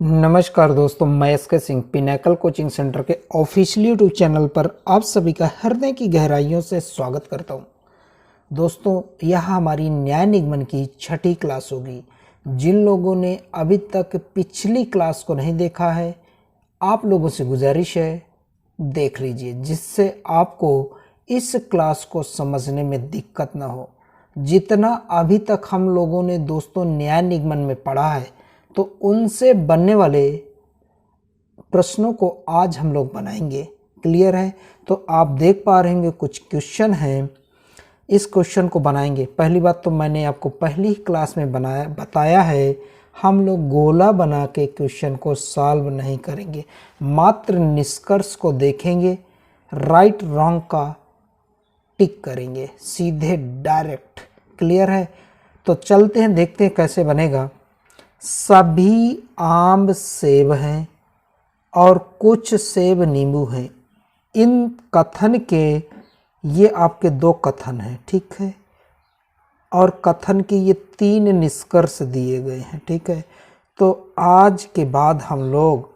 नमस्कार दोस्तों, मैं SK Singh Pinnacle coaching centre के ऑफिशियल यूट्यूब चैनल पर आप सभी का हृदय की गहराइयों से स्वागत करता हूं। दोस्तों, यह हमारी न्याय निगमन की छठी क्लास होगी। जिन लोगों ने अभी तक पिछली क्लास को नहीं देखा है, आप लोगों से गुजारिश है देख लीजिए, जिससे आपको इस क्लास को समझने में दिक्कत ना हो। जितना अभी तक हम लोगों ने दोस्तों न्याय निगमन में पढ़ा है, तो उनसे बनने वाले प्रश्नों को आज हम लोग बनाएंगे। क्लियर है? तो आप देख पा रहे होंगे कुछ क्वेश्चन हैं, इस क्वेश्चन को बनाएंगे। पहली बात तो मैंने आपको पहली क्लास में बताया है, हम लोग गोला बना के क्वेश्चन को सॉल्व नहीं करेंगे, मात्र निष्कर्ष को देखेंगे, राइट रॉन्ग का टिक करेंगे, सीधे डायरेक्ट। क्लियर है? तो चलते हैं, देखते हैं कैसे बनेगा। सभी आम सेब हैं और कुछ सेब नींबू हैं। इन कथन के ये आपके दो कथन हैं, ठीक है, और कथन के ये तीन निष्कर्ष दिए गए हैं, ठीक है। तो आज के बाद हम लोग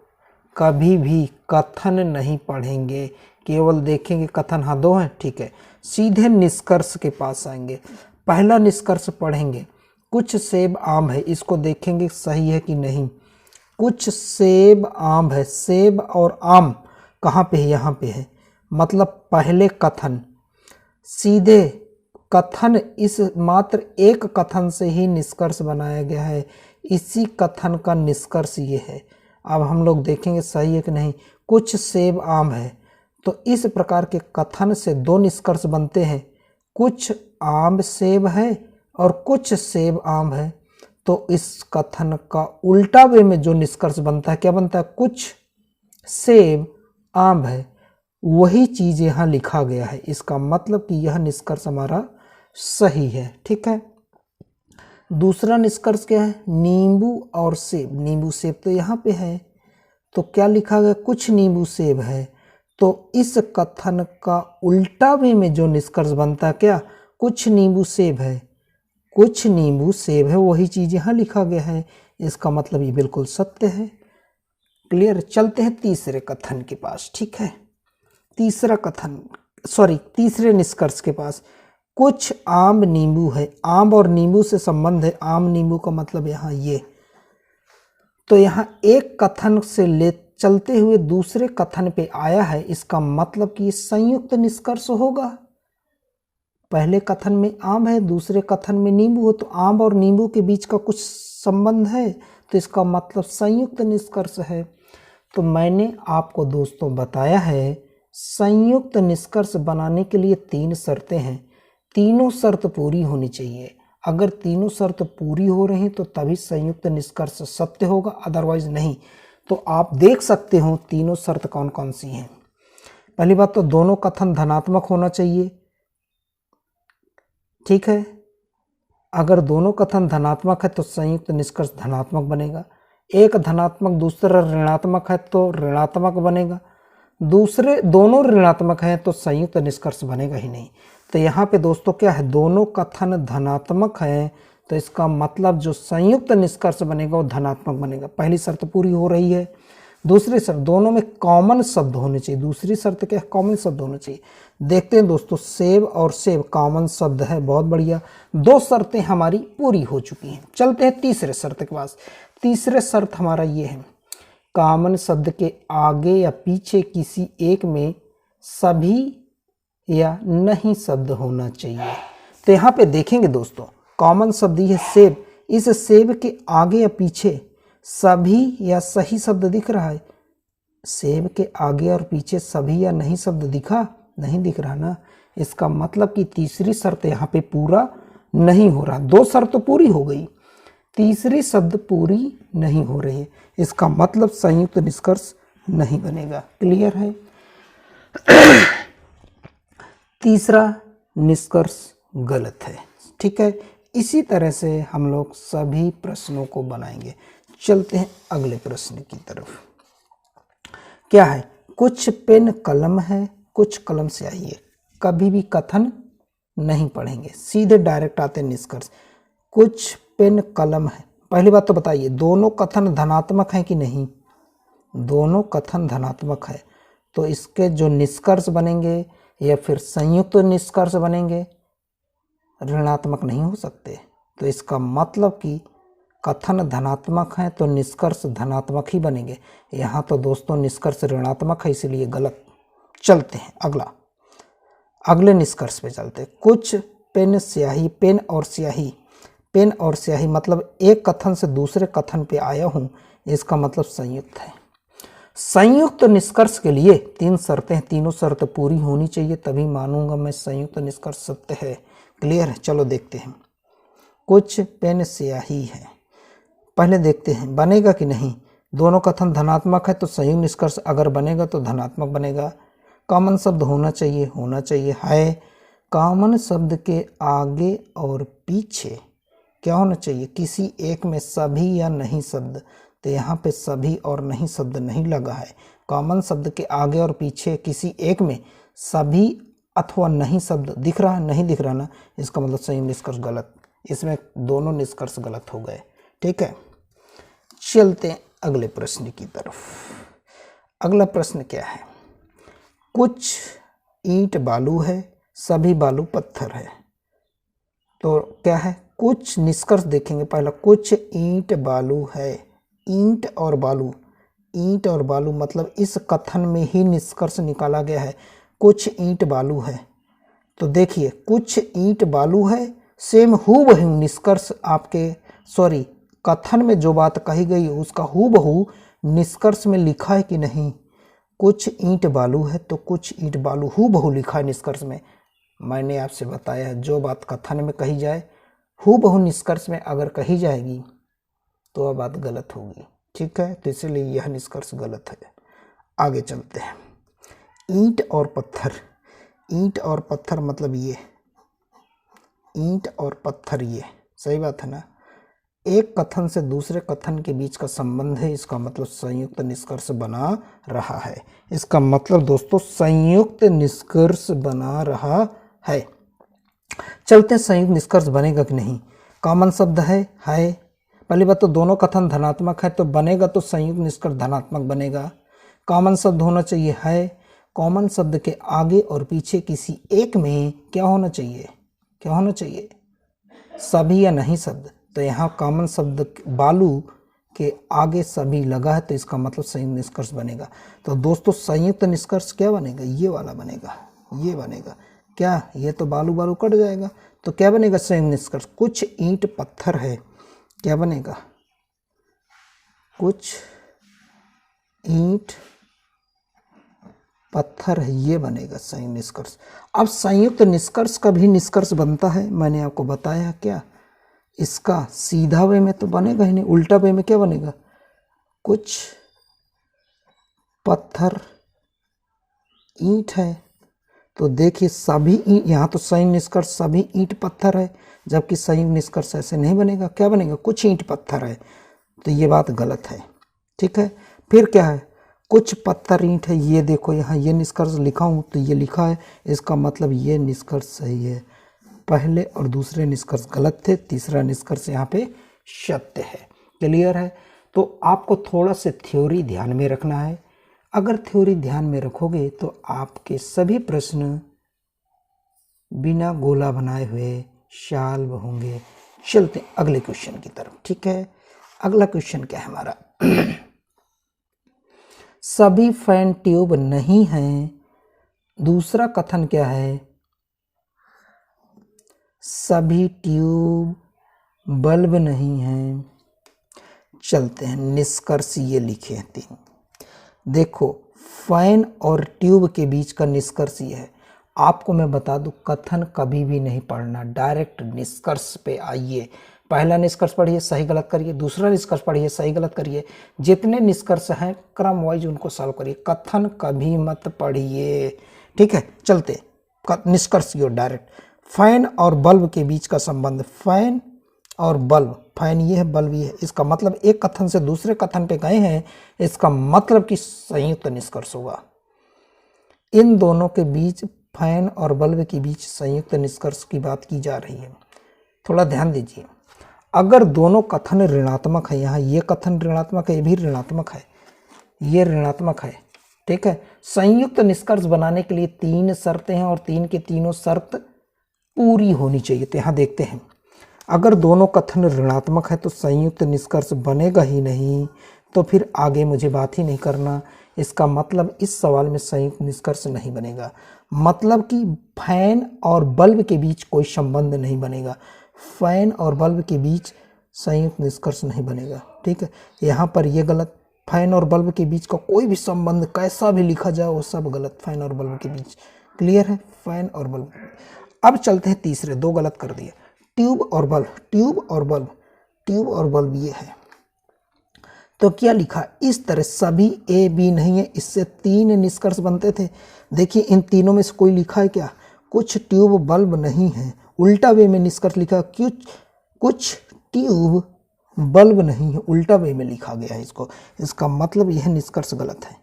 कभी भी कथन नहीं पढ़ेंगे, केवल देखेंगे कथन। हाँ, दो हैं, ठीक है, सीधे निष्कर्ष के पास आएंगे। पहला निष्कर्ष पढ़ेंगे, कुछ सेब आम है, इसको देखेंगे सही है कि नहीं। कुछ सेब आम है, सेब और आम कहाँ पे है? यहाँ पे है, मतलब पहले कथन। सीधे कथन, इस मात्र एक कथन से ही निष्कर्ष बनाया गया है, इसी कथन का निष्कर्ष ये है। अब हम लोग देखेंगे सही है कि नहीं। कुछ सेब आम है, तो इस प्रकार के कथन से दो निष्कर्ष बनते हैं, कुछ आम सेब है और कुछ सेब आम है। तो इस कथन का उल्टा वे में जो निष्कर्ष बनता है, क्या बनता है? कुछ सेब आम है, वही चीज यहाँ लिखा गया है। इसका मतलब कि यह निष्कर्ष हमारा सही है, ठीक है। दूसरा निष्कर्ष क्या है? नींबू और सेब। नींबू सेब तो यहाँ पे है, तो क्या लिखा गया? कुछ नींबू सेब है। तो इस कथन का उल्टा वे में जो निष्कर्ष बनता है, क्या? कुछ नींबू सेब है, कुछ नींबू सेब है, वही चीज यहाँ लिखा गया है। इसका मतलब ये बिल्कुल सत्य है। क्लियर? चलते हैं तीसरे कथन के पास, ठीक है। तीसरे निष्कर्ष के पास, कुछ आम नींबू है। आम और नींबू से संबंध है, आम नींबू का मतलब यहाँ ये। तो यहाँ एक कथन से ले चलते हुए दूसरे कथन पे आया है, इसका मतलब कि संयुक्त निष्कर्ष होगा। पहले कथन में आम है, दूसरे कथन में नींबू हो, तो आम और नींबू के बीच का कुछ संबंध है, तो इसका मतलब संयुक्त निष्कर्ष है। तो मैंने आपको दोस्तों बताया है, संयुक्त निष्कर्ष बनाने के लिए तीन शर्तें हैं, तीनों शर्त पूरी होनी चाहिए। अगर तीनों शर्त पूरी हो रही हैं तो तभी संयुक्त निष्कर्ष सत्य होगा, अदरवाइज नहीं। तो आप देख सकते हो तीनों शर्त कौन कौन सी हैं। पहली बात तो दोनों कथन धनात्मक होना चाहिए, ठीक है। अगर दोनों कथन धनात्मक है तो संयुक्त निष्कर्ष धनात्मक बनेगा। एक धनात्मक दूसरा ऋणात्मक है तो ऋणात्मक बनेगा। दूसरे दोनों ऋणात्मक हैं तो संयुक्त निष्कर्ष बनेगा ही नहीं। तो यहाँ पे दोस्तों क्या है? दोनों कथन धनात्मक हैं, तो इसका मतलब जो संयुक्त निष्कर्ष बनेगा वो धनात्मक बनेगा। पहली शर्त पूरी हो रही है। दूसरी शर्त, दोनों में कॉमन शब्द होने चाहिए। दूसरी शर्त क्या है? कॉमन शब्द होने चाहिए। देखते हैं दोस्तों, सेब और सेब कॉमन शब्द है, बहुत बढ़िया। दो शर्तें हमारी पूरी हो चुकी हैं। चलते हैं तीसरे शर्त के पास। तीसरे शर्त हमारा ये है, कॉमन शब्द के आगे या पीछे किसी एक में सभी या नहीं शब्द होना चाहिए। तो यहाँ पे देखेंगे दोस्तों, कॉमन शब्द ये सेब, इस सेब के आगे या पीछे सभी या सही शब्द दिख रहा है। सेब के आगे और पीछे सभी या नहीं शब्द दिखा? नहीं दिख रहा ना। इसका मतलब कि तीसरी शर्त यहाँ पे पूरा नहीं हो रहा। दो शर्त तो पूरी हो गई, तीसरी शब्द पूरी नहीं हो रही है, इसका मतलब संयुक्त निष्कर्ष नहीं बनेगा। क्लियर है? तीसरा निष्कर्ष गलत है, ठीक है। इसी तरह से हम लोग सभी प्रश्नों को बनाएंगे। चलते हैं अगले प्रश्न की तरफ। क्या है? कुछ पेन कलम है, कुछ कलम स्याही है। कभी भी कथन नहीं पढ़ेंगे, सीधे डायरेक्ट आते हैं निष्कर्ष। कुछ पेन कलम है, पहली बात तो बताइए, दोनों कथन धनात्मक हैं कि नहीं? दोनों कथन धनात्मक है, तो इसके जो निष्कर्ष बनेंगे या फिर संयुक्त निष्कर्ष बनेंगे ऋणात्मक नहीं हो सकते। तो इसका मतलब कि कथन धनात्मक है तो निष्कर्ष धनात्मक ही बनेंगे। यहाँ तो दोस्तों निष्कर्ष ऋणात्मक है, इसलिए गलत। चलते हैं अगले निष्कर्ष पे चलते हैं। कुछ पेन और स्याही मतलब एक कथन से दूसरे कथन पे आया हूँ, इसका मतलब संयुक्त है। संयुक्त निष्कर्ष के लिए 3 शर्तें हैं, तीनों शर्त पूरी होनी चाहिए तभी मानूंगा मैं संयुक्त निष्कर्ष सत्य है। क्लियर है? चलो देखते हैं। कुछ पेन स्याही है, पहले देखते हैं बनेगा कि नहीं। दोनों कथन धनात्मक है तो संयुक्त निष्कर्ष अगर बनेगा तो धनात्मक बनेगा। कॉमन शब्द होना चाहिए है। कॉमन शब्द के आगे और पीछे क्या होना चाहिए? किसी एक में सभी या नहीं शब्द, तो यहाँ पे सभी और नहीं शब्द नहीं लगा है। कॉमन शब्द के आगे और पीछे किसी एक में सभी अथवा नहीं शब्द दिख रहा है, नहीं दिख रहा ना, इसका मतलब संयुक्त निष्कर्ष गलत। इसमें दोनों निष्कर्ष गलत हो गए। ठीक है, चलते हैं अगले प्रश्न की तरफ। अगला प्रश्न क्या है? कुछ ईंट बालू है, सभी बालू पत्थर है। तो क्या है? कुछ निष्कर्ष देखेंगे। पहला, कुछ ईंट बालू है। ईंट और बालू मतलब इस कथन में ही निष्कर्ष निकाला गया है। कुछ ईंट बालू है, तो देखिए कुछ ईंट बालू है, सेम हूबहू निष्कर्ष आपके कथन में जो बात कही गई उसका हूबहू निष्कर्ष में लिखा है कि नहीं? कुछ ईंट बालू है तो कुछ ईंट बालू हूबहू लिखा है निष्कर्ष में। मैंने आपसे बताया है जो बात कथन में कही जाए हूबहू निष्कर्ष में अगर कही जाएगी तो वह बात गलत होगी। ठीक है, तो इसलिए यह निष्कर्ष गलत है। आगे चलते हैं। ईंट और पत्थर मतलब ये ईंट और पत्थर, ये सही बात है ना। एक कथन से दूसरे कथन के बीच का संबंध है, इसका मतलब संयुक्त निष्कर्ष बना रहा है। इसका मतलब दोस्तों संयुक्त निष्कर्ष बना रहा है। चलते हैं संयुक्त निष्कर्ष बनेगा कि नहीं। कॉमन शब्द है। पहली बात तो दोनों कथन धनात्मक है तो बनेगा तो संयुक्त निष्कर्ष धनात्मक बनेगा। कॉमन शब्द होना चाहिए है। कॉमन शब्द के आगे और पीछे किसी एक में क्या होना चाहिए? सभी या नहीं शब्द। तो यहाँ कॉमन शब्द बालू के आगे सभी लगा है तो इसका मतलब संयुक्त निष्कर्ष बनेगा। तो दोस्तों संयुक्त निष्कर्ष क्या बनेगा? ये वाला बनेगा, ये बनेगा। क्या? ये तो बालू कट जाएगा, तो क्या बनेगा संयुक्त निष्कर्ष? कुछ ईंट पत्थर है, क्या बनेगा? कुछ ईंट पत्थर है, ये बनेगा संयुक्त निष्कर्ष। अब संयुक्त निष्कर्ष का भी निष्कर्ष बनता है, मैंने आपको बताया क्या। इसका सीधा वे में तो बनेगा ही नहीं, उल्टा वे में क्या बनेगा? कुछ पत्थर ईंट है, तो देखिए सभी यहाँ तो संयुक्त निष्कर्ष सभी ईंट पत्थर है, जबकि संयुक्त निष्कर्ष ऐसे नहीं बनेगा। क्या बनेगा? कुछ ईंट पत्थर है, तो ये बात गलत है। ठीक है, फिर क्या है? कुछ पत्थर ईंट है, ये देखो यहाँ ये निष्कर्ष लिखा हूँ तो ये लिखा है, इसका मतलब ये निष्कर्ष सही है। पहले और दूसरे निष्कर्ष गलत थे, तीसरा निष्कर्ष यहाँ पे सत्य है। क्लियर है? तो आपको थोड़ा सा थ्योरी ध्यान में रखना है। अगर थ्योरी ध्यान में रखोगे तो आपके सभी प्रश्न बिना गोला बनाए हुए सॉल्व होंगे। चलते अगले क्वेश्चन की तरफ। ठीक है, अगला क्वेश्चन क्या है हमारा? सभी फैन ट्यूब नहीं हैं। दूसरा कथन क्या है? सभी ट्यूब बल्ब नहीं हैं। चलते हैं, निष्कर्ष ये लिखे हैं 3। देखो फैन और ट्यूब के बीच का निष्कर्ष ये है। आपको मैं बता दूं कथन कभी भी नहीं पढ़ना, डायरेक्ट निष्कर्ष पे आइए। पहला निष्कर्ष पढ़िए, सही गलत करिए, दूसरा निष्कर्ष पढ़िए, सही गलत करिए। जितने निष्कर्ष हैं क्रम वाइज उनको सॉल्व करिए, कथन कभी मत पढ़िए। ठीक है, चलते निष्कर्ष की ओर डायरेक्ट। फैन और बल्ब के बीच का संबंध, फैन और बल्ब, फैन ये है बल्ब ये है, इसका मतलब एक कथन से दूसरे कथन पे गए हैं, इसका मतलब कि संयुक्त निष्कर्ष होगा। इन दोनों के बीच, फैन और बल्ब के बीच संयुक्त निष्कर्ष की बात की जा रही है। थोड़ा ध्यान दीजिए। अगर दोनों कथन ऋणात्मक है, यहाँ ये कथन ऋणात्मक है, ये भी ऋणात्मक है, ये ऋणात्मक है, ठीक है। संयुक्त निष्कर्ष बनाने के लिए 3 शर्तें हैं और 3 की तीनों शर्त पूरी होनी चाहिए। तो यहाँ देखते हैं, अगर दोनों कथन ऋणात्मक है तो संयुक्त निष्कर्ष बनेगा ही नहीं, तो फिर आगे मुझे बात ही नहीं करना। इसका मतलब इस सवाल में संयुक्त निष्कर्ष नहीं बनेगा, मतलब कि फैन और बल्ब के बीच कोई संबंध नहीं बनेगा, फैन और बल्ब के बीच संयुक्त निष्कर्ष नहीं बनेगा, ठीक है। यहाँ पर ये गलत, फैन और बल्ब के बीच का कोई भी संबंध कैसा भी लिखा जाए वो सब गलत, फैन और बल्ब के बीच। क्लियर है, फैन और बल्ब। अब चलते हैं तीसरे, 2 गलत कर दिए, ट्यूब और बल्ब, ट्यूब और बल्ब, ट्यूब और बल्ब ये है। तो क्या लिखा, इस तरह सभी ए बी नहीं है, इससे 3 निष्कर्ष बनते थे। देखिए इन तीनों में से कोई लिखा है क्या, कुछ ट्यूब बल्ब नहीं है, उल्टा वे में निष्कर्ष लिखा, कुछ ट्यूब बल्ब नहीं है, उल्टा वे में लिखा गया है इसको। इसका मतलब यह निष्कर्ष गलत है,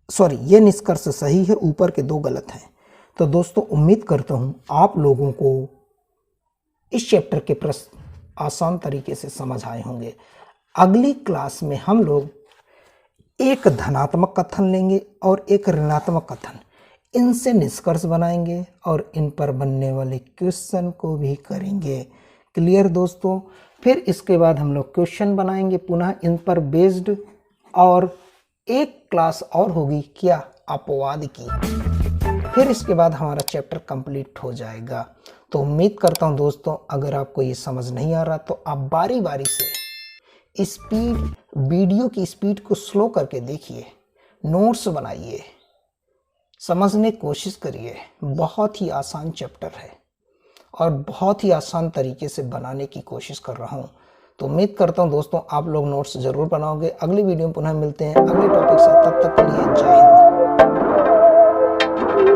सॉरी ये निष्कर्ष सही है, ऊपर के 2 गलत हैं। तो दोस्तों उम्मीद करता हूँ आप लोगों को इस चैप्टर के प्रश्न आसान तरीके से समझ आए होंगे। अगली क्लास में हम लोग एक धनात्मक कथन लेंगे और एक ऋणात्मक कथन, इनसे निष्कर्ष बनाएंगे और इन पर बनने वाले क्वेश्चन को भी करेंगे। क्लियर दोस्तों। फिर इसके बाद हम लोग क्वेश्चन बनाएंगे पुनः इन पर बेस्ड, और एक क्लास और होगी क्या, अपवाद की। फिर इसके बाद हमारा चैप्टर कंप्लीट हो जाएगा। तो उम्मीद करता हूं दोस्तों, अगर आपको ये समझ नहीं आ रहा तो आप बारी बारी से वीडियो की स्पीड को स्लो करके देखिए, नोट्स बनाइए, समझने की कोशिश करिए। बहुत ही आसान चैप्टर है और बहुत ही आसान तरीके से बनाने की कोशिश कर रहा हूँ। तो उम्मीद करता हूँ दोस्तों आप लोग नोट्स जरूर बनाओगे। अगली वीडियो में पुनः मिलते हैं अगले टॉपिक से, तब